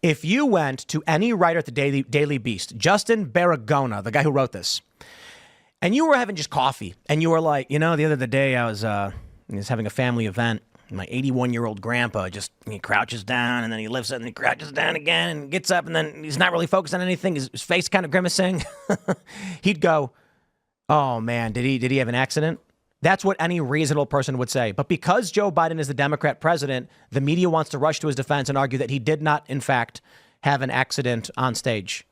If you went to any writer at the Daily Beast, Justin Baragona, the guy who wrote this, and you were having just coffee, and you were like, the other day I was having a family event. My 81-year-old grandpa he crouches down, and then he lifts up, and he crouches down again, and gets up, and then he's not really focused on anything. His face kind of grimacing. He'd go, "Oh man, did he have an accident?" That's what any reasonable person would say. But because Joe Biden is the Democrat president, the media wants to rush to his defense and argue that he did not, in fact, have an accident on stage.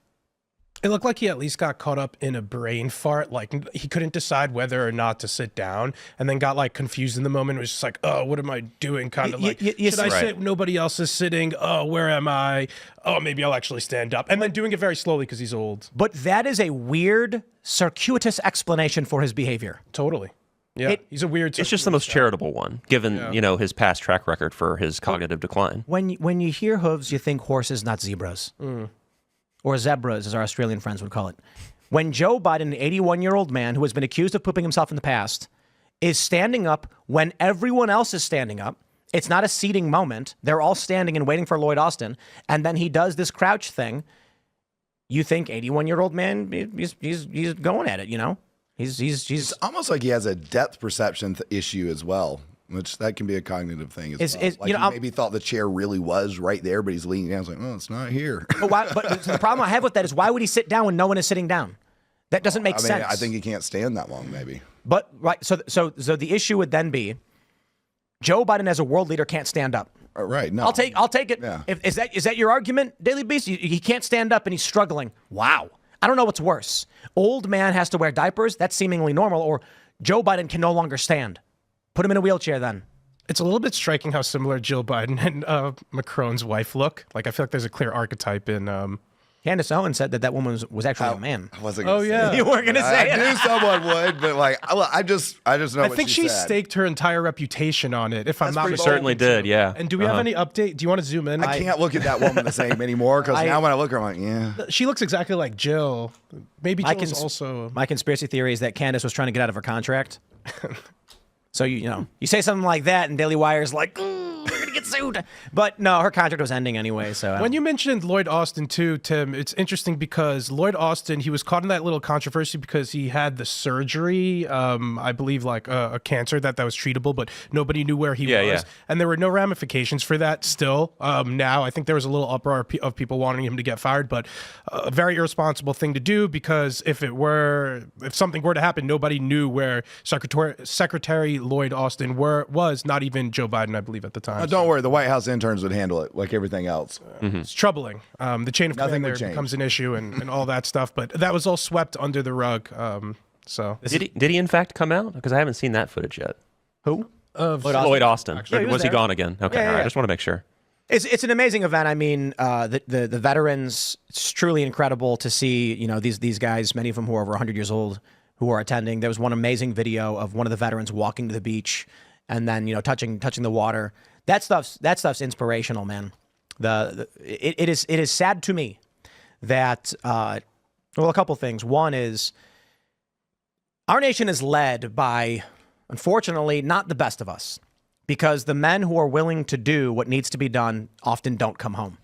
It looked like he at least got caught up in a brain fart. Like, he couldn't decide whether or not to sit down, and then got like confused in the moment. It was just like, oh, what am I doing? Kind of like, should I sit? Nobody else is sitting. Oh, where am I? Oh, maybe I'll actually stand up. And then doing it very slowly because he's old. But that is a weird, circuitous explanation for his behavior. Totally. Yeah, he's a weird... It's just the most charitable one, given, his past track record for his cognitive decline. When you hear hooves, you think horses, not zebras. Or zebras, as our Australian friends would call it. When Joe Biden, an 81-year-old man who has been accused of pooping himself in the past, is standing up when everyone else is standing up, it's not a seating moment. They're all standing and waiting for Lloyd Austin, and then he does this crouch thing. You think 81-year-old man, he's going at it, He's almost like he has a depth perception issue as well, which that can be a cognitive thing as well. Like he maybe thought the chair really was right there, but he's leaning down. It's like, oh, it's not here. But the problem I have with that is, why would he sit down when no one is sitting down? That doesn't make sense. I think he can't stand that long, maybe. But so the issue would then be, Joe Biden as a world leader can't stand up. Right. No, I'll take it. Yeah. Is that your argument, Daily Beast? He can't stand up and he's struggling. Wow. I don't know what's worse. Old man has to wear diapers. That's seemingly normal. Or Joe Biden can no longer stand. Put him in a wheelchair then. It's a little bit striking how similar Jill Biden and Macron's wife look. Like, I feel like there's a clear archetype in... Candace Owens said that woman was actually a man. I wasn't gonna say yeah. You weren't going to say I it. knew someone would, but I just know. I think she said. staked her entire reputation on it, if I'm not She mistaken. certainly did, yeah. And do we have any update? Do you want to zoom in? I can't look at that woman the same anymore, because now when I look at her, I'm like, yeah. She looks exactly like Jill. Maybe Jill's also... My conspiracy theory is that Candace was trying to get out of her contract. So, you say something like that, and Daily Wire's like, ooh, we're going to get sued. But no, her contract was ending anyway. So when you mentioned Lloyd Austin, too, Tim, it's interesting because Lloyd Austin, he was caught in that little controversy because he had the surgery, I believe, like a cancer that was treatable, but nobody knew where he was. Yeah. And there were no ramifications for that still. Now, I think there was a little uproar of people wanting him to get fired, but a very irresponsible thing to do, because if something were to happen, nobody knew where Secretary Lloyd Austin was, not even Joe Biden, I believe, at the time. Don't worry, the White House interns would handle it like everything else. It's troubling. The chain of command there becomes an issue and all that stuff, but that was all swept under the rug. Did he in fact come out? Because I haven't seen that footage yet. Who? Lloyd Austin. Yeah, was he gone again? Okay, all right. I just want to make sure. It's an amazing event. I mean, the veterans, it's truly incredible to see, these guys, many of them who are over 100 years old, who are attending. There was one amazing video of one of the veterans walking to the beach and then, touching the water. That stuff's inspirational, man. It is sad to me that, a couple things. One is, our nation is led by, unfortunately, not the best of us, because the men who are willing to do what needs to be done often don't come home.